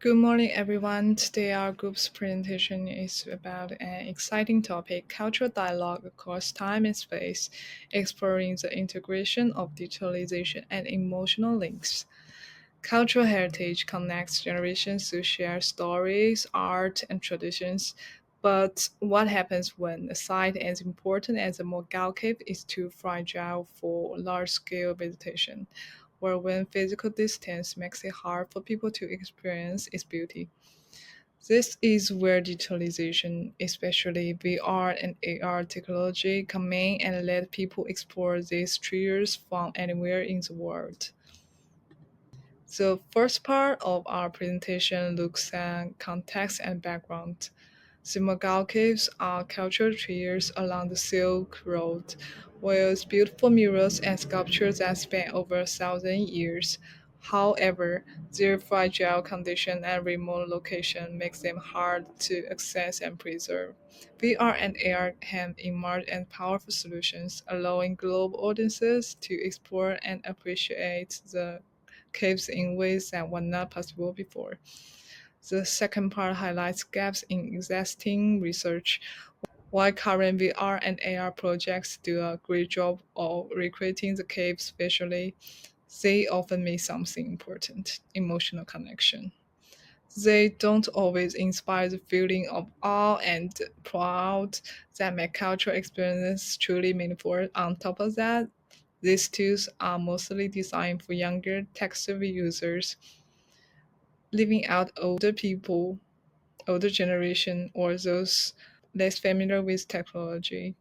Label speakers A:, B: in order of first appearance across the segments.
A: Good morning, everyone. Today, our group's presentation is about an exciting topic cultural dialogue across time and space, exploring the integration of digitalization and emotional links. Cultural heritage connects generations to share stories, art, and traditions. But what happens when a site as important as the Mogao Cave is too fragile for large scale visitation, or when physical distance makes it hard for people to experience its beauty? This is where digitalization, especially VR and AR technology, come in and let people explore these treasures from anywhere in the world. The first part of our presentation looks at context and background. The Mogao Caves are cultural treasures along the Silk Road, with beautiful murals and sculptures that span over 1,000 years. However, their fragile condition and remote location makes them hard to access and preserve. VR and AR have emerged as powerful solutions, allowing global audiences to explore and appreciate the caves in ways that were not possible before. The second part highlights gaps in existing research. While current VR and AR projects do a great job of recreating the caves visually, they often miss something important: emotional connection. They don't always inspire the feeling of awe and pride that make cultural experiences truly meaningful. On top of that, these tools are mostly designed for younger tech-savvy users, leaving out older generation, or those less familiar with technology.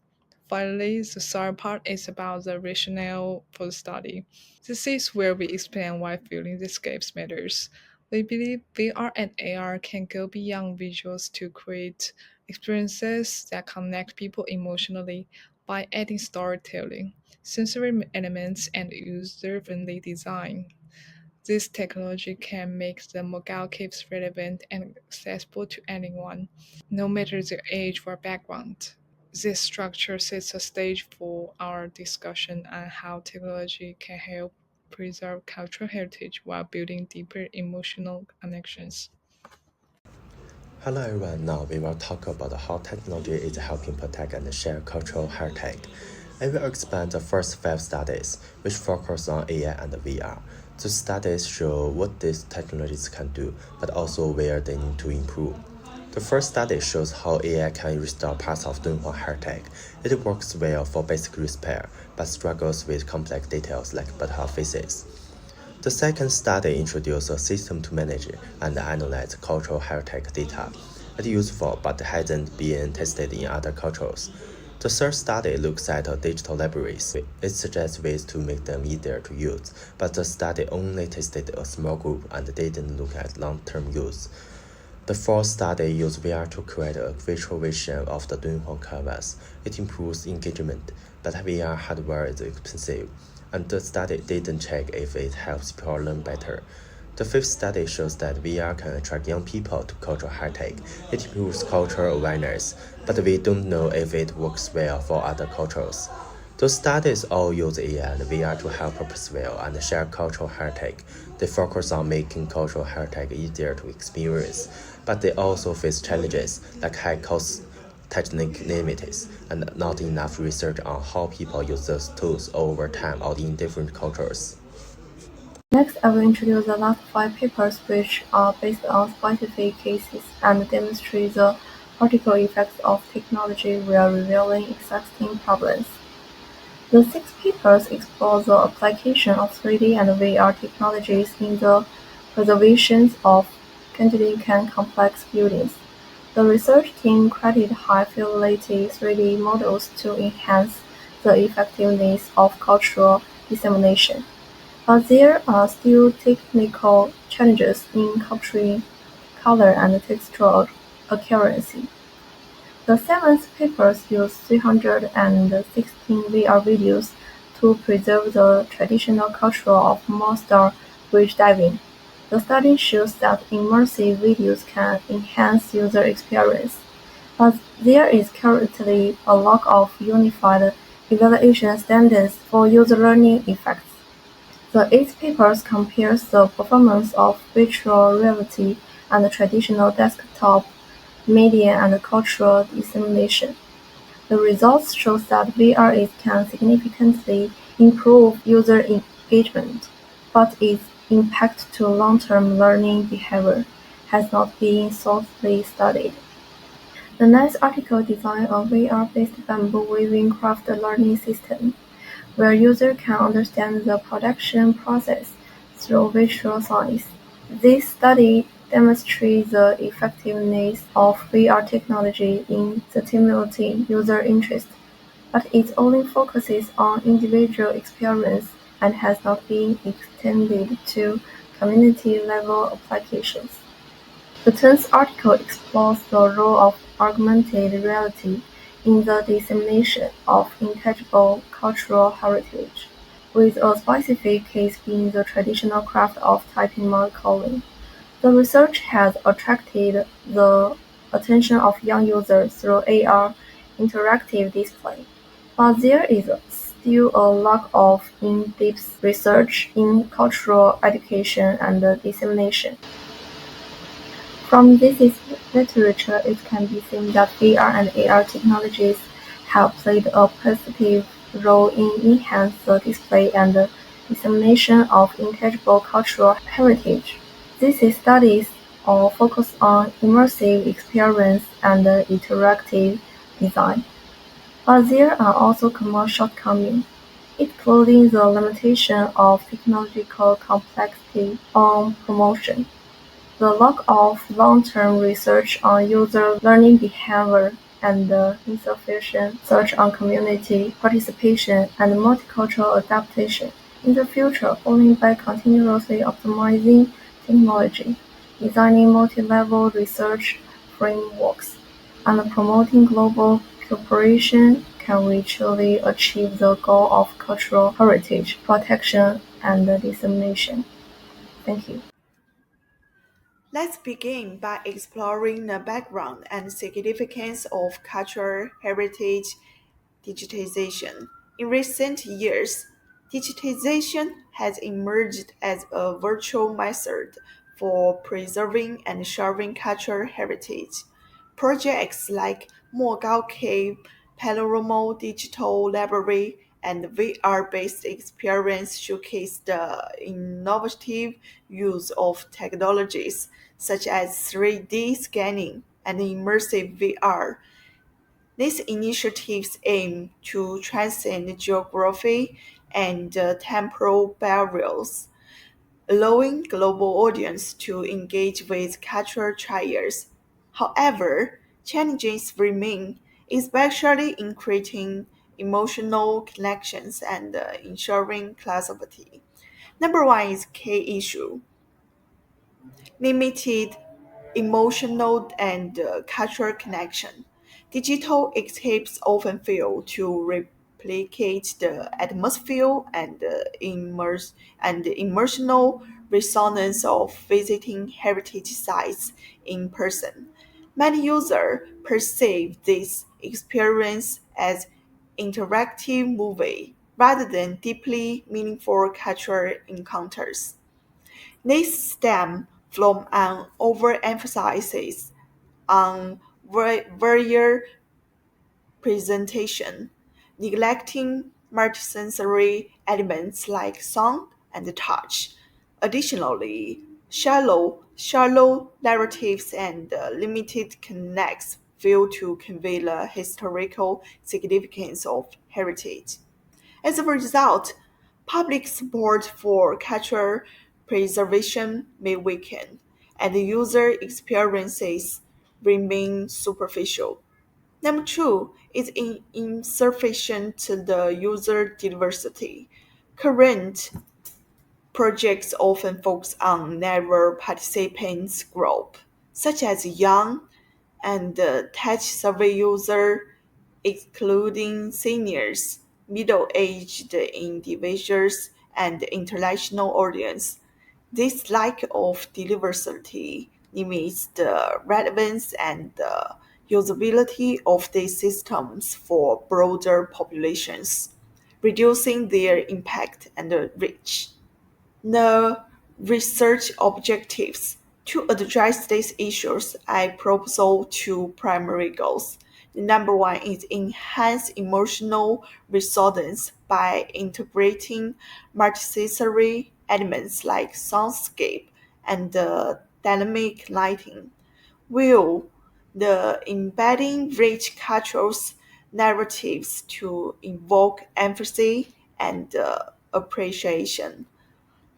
A: Finally, the third part is about the rationale for the study. This is where we explain why feeling the escapes matters. We believe VR and AR can go beyond visuals to create experiences that connect people emotionally by adding storytelling, sensory elements, and user-friendly design. This technology can make the Mogao Caves relevant and accessible to anyone, no matter their age or background. This structure sets a stage for our discussion on how technology can help preserve cultural heritage while building deeper emotional connections.
B: Hello everyone, now we will talk about how technology is helping protect and share cultural heritage. I will expand the first five studies, which focus on AI and VR. The studies show what these technologies can do, but also where they need to improve. The first study shows how AI can restore parts of Dunhuang heritage. It works well for basic repair, but struggles with complex details like butthole faces. The second study introduced a system to manage and analyze cultural heritage data. It's useful but hasn't been tested in other cultures. The third study looks at digital libraries. It suggests ways to make them easier to use, but the study only tested a small group and didn't look at long-term use. The fourth study used VR to create a virtual version of the Dunhuang canvas. It improves engagement, but VR hardware is expensive, and the study didn't check if it helps people learn better. The fifth study shows that VR can attract young people to cultural heritage. It improves cultural awareness, but we don't know if it works well for other cultures. Those studies all use AI and VR to help preserve and share cultural heritage. They focus on making cultural heritage easier to experience, but they also face challenges like high costs, technical limits, and not enough research on how people use those tools over time or in different cultures.
C: Next, I will introduce the last five papers which are based on specific cases and demonstrate the practical effects of technology while revealing existing problems. The six papers explore the application of 3D and VR technologies in the preservation of Canadian complex buildings. The research team created high-fidelity 3D models to enhance the effectiveness of cultural dissemination. But there are still technical challenges in capturing color and textural accuracy. The seventh papers use 316 VR videos to preserve the traditional culture of monster bridge diving. The study shows that immersive videos can enhance user experience, but there is currently a lack of unified evaluation standards for user learning effects. The eight papers compares the performance of virtual reality and traditional desktop media and cultural dissemination. The results show that VR can significantly improve user engagement, but its impact to long-term learning behavior has not been thoroughly studied. The next article designed a VR-based bamboo weaving craft learning system, where users can understand the production process through visual signs. This study demonstrates the effectiveness of VR technology in stimulating user interest, but it only focuses on individual experience and has not been extended to community-level applications. The tenth article explores the role of augmented reality in the dissemination of intangible cultural heritage, with a specific case being the traditional craft of typing mark calling. The research has attracted the attention of young users through AR interactive display, but there is still a lack of in-depth research in cultural education and dissemination. From this literature it can be seen that VR and AR technologies have played a positive role in enhancing the display and dissemination of intangible cultural heritage. These studies all focus on immersive experience and interactive design, but there are also common shortcomings, including the limitation of technological complexity on promotion. The lack of long-term research on user learning behavior and insufficient research on community participation and multicultural adaptation. In the future, only by continuously optimizing technology, designing multi-level research frameworks, and promoting global cooperation can we truly achieve the goal of cultural heritage protection and dissemination. Thank you.
D: Let's begin by exploring the background and significance of cultural heritage digitization. In recent years, digitization has emerged as a virtual method for preserving and sharing cultural heritage. Projects like Mogao Cave, Panorama Digital Library, and VR-based experience showcase the innovative use of technologies such as 3D scanning and immersive VR. These initiatives aim to transcend geography and temporal barriers, allowing global audience to engage with cultural trials. However, challenges remain, especially in creating emotional connections and ensuring inclusivity. Number one is key issue: limited emotional and cultural connection. Digital escapes often fail to replicate the atmosphere and emotional resonance of visiting heritage sites in person. Many users perceive this experience as interactive movie rather than deeply meaningful cultural encounters. These stem from an overemphasis on visual presentation, neglecting multisensory elements like sound and touch. Additionally, shallow narratives and limited connects fail to convey the historical significance of heritage. As a result, public support for cultural preservation may weaken, and user experiences remain superficial. Number two is insufficient to the user diversity. Current projects often focus on narrow participants group, such as young and tech-savvy users, excluding seniors, middle-aged individuals, and international audience. This lack of diversity limits the relevance and the usability of these systems for broader populations, reducing their impact and reach. The research objectives. To address these issues, I propose two primary goals. The number one is enhance emotional resonance by integrating multisensory elements like soundscape and dynamic lighting, while the embedding rich cultural narratives to evoke empathy and appreciation.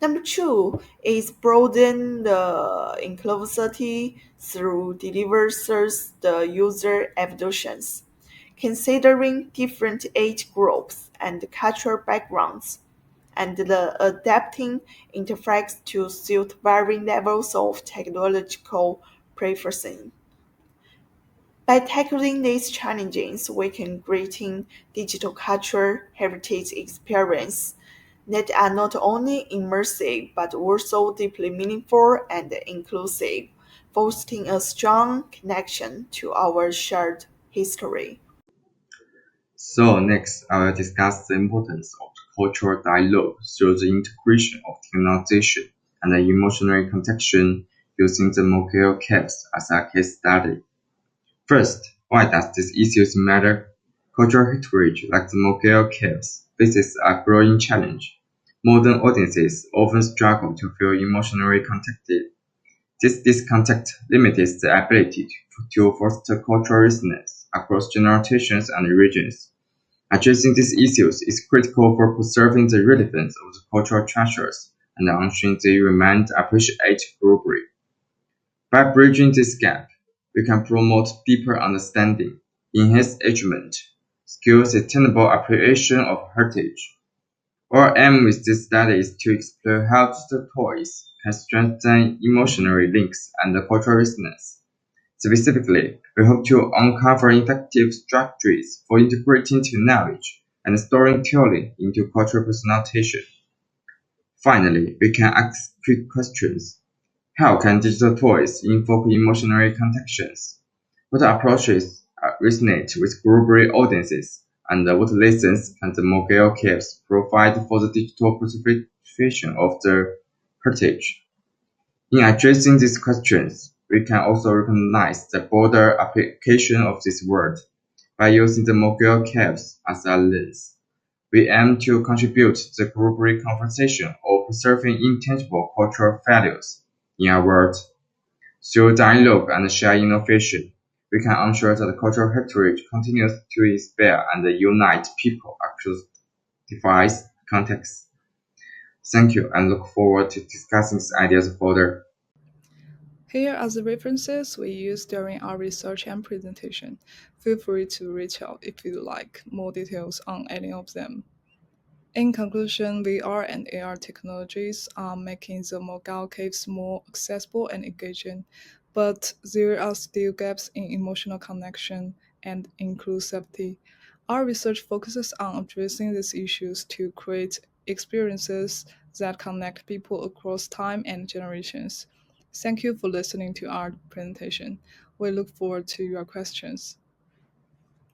D: Number two is broaden the inclusivity through delivers the user evolutions, considering different age groups and cultural backgrounds, and the adapting interface to suit varying levels of technological preference. By tackling these challenges, we can create digital culture heritage experience that are not only immersive but also deeply meaningful and inclusive, fostering a strong connection to our shared history.
E: So next, I will discuss the importance of cultural dialogue through the integration of technologization and the emotional connection using the Mogul caves as a case study. First, why does this issue matter? Cultural heritage like the Mogul caves faces a growing challenge. Modern audiences often struggle to feel emotionally connected. This disconnect limits the ability to foster cultural resonance across generations and regions. Addressing these issues is critical for preserving the relevance of the cultural treasures and ensuring they remain appreciated globally. By bridging this gap, we can promote deeper understanding, enhance engagement, skill sustainable appreciation of heritage. Our aim with this study is to explore how digital toys can strengthen emotional links and cultural resonance. Specifically, we hope to uncover effective strategies for integrating knowledge and storytelling into cultural personalization. Finally, we can ask quick questions. How can digital toys invoke emotional connections? What approaches resonate with global audiences? And what lessons can the mobile caves provide for the digital preservation of the heritage? In addressing these questions, we can also recognize the broader application of this word. By using the Mogul caves as a lens, we aim to contribute to the global conversation of preserving intangible cultural values in our world. Through dialogue and shared innovation, we can ensure that cultural heritage continues to inspire and unite people across diverse contexts. Thank you and look forward to discussing these ideas further.
A: Here are the references we used during our research and presentation. Feel free to reach out if you'd like more details on any of them. In conclusion, VR and AR technologies are making the Mogul caves more accessible and engaging, but there are still gaps in emotional connection and inclusivity. Our research focuses on addressing these issues to create experiences that connect people across time and generations. Thank you for listening to our presentation. We look forward to your questions.